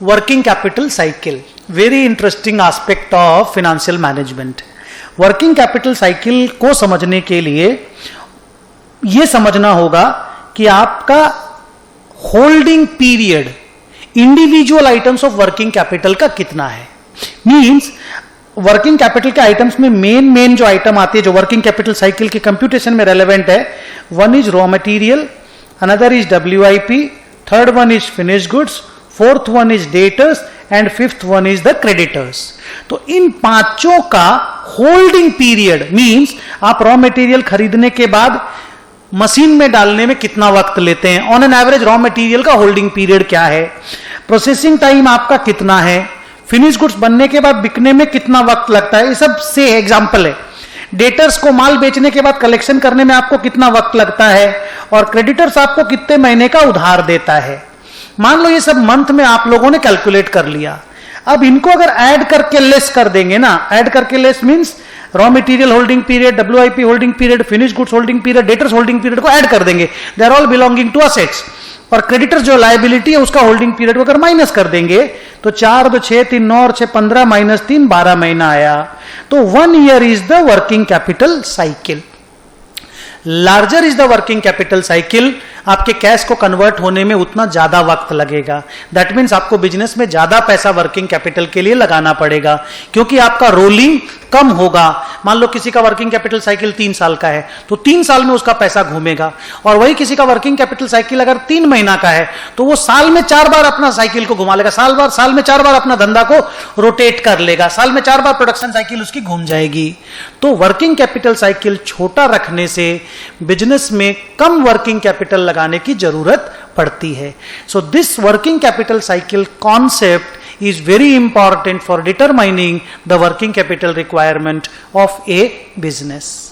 Working capital cycle, very interesting aspect of financial management. Working capital cycle को समझने के लिए यह समझना होगा कि आपका holding period individual items of working capital का कितना है। मींस वर्किंग कैपिटल के आइटम्स में मेन जो आइटम आती है जो वर्किंग कैपिटल साइकिल के कंप्यूटेशन में रेलेवेंट है, one is raw material, another is WIP, third one is finished goods, fourth one is debtors and fifth one is the creditors. तो इन पांचों का होल्डिंग पीरियड मींस आप रॉ मटेरियल खरीदने के बाद मशीन में डालने में कितना वक्त लेते हैं, on an average raw material का होल्डिंग पीरियड क्या है, प्रोसेसिंग टाइम आपका कितना है, फिनिश गुड्स बनने के बाद बिकने में कितना वक्त लगता है, ये सब से एग्जांपल है। डेटर्स को माल बेचने के बाद कलेक्शन करने में आपको कितना वक्त लगता है, और क्रेडिटर्स आपको कितने महीने का उधार देता है। मान लो ये सब मंथ में आप लोगों ने कैलकुलेट कर लिया। अब इनको अगर ऐड करके लेस कर देंगे ना, ऐड करके less means raw material holding period, WIP holding period, finish goods holding period, debtors holding period को ऐड कर देंगे, they are all belonging to assets. और क्रेडिटर्स जो लायबिलिटी है उसका होल्डिंग पीरियड को अगर माइनस कर देंगे तो 4 2 6 3 9 और 6 15 माइनस 3 12 महीना आया। तो 1 year is the working capital cycle. Larger is the working capital cycle, आपके कैश को कन्वर्ट होने में उतना ज्यादा वक्त लगेगा। दैट मीन्स आपको बिजनेस में ज्यादा पैसा वर्किंग कैपिटल के लिए लगाना पड़ेगा, क्योंकि आपका रोलिंग कम होगा। मान लो किसी का वर्किंग कैपिटल साइकिल 3 साल का है तो 3 साल में उसका पैसा घूमेगा, और वही किसी का वर्किंग कैपिटल साइकिल अगर 3 महीना का है तो वो साल में 4 बार अपना साइकिल को घुमा लेगा, साल में 4 बार अपना धंधा को रोटेट कर लेगा, साल में 4 बार प्रोडक्शन साइकिल उसकी घूम जाएगी। तो वर्किंग कैपिटल साइकिल छोटा रखने से बिजनेस में कम वर्किंग कैपिटल लगाने की जरूरत पड़ती है। So this working capital cycle concept is very important for determining the working capital requirement of a business.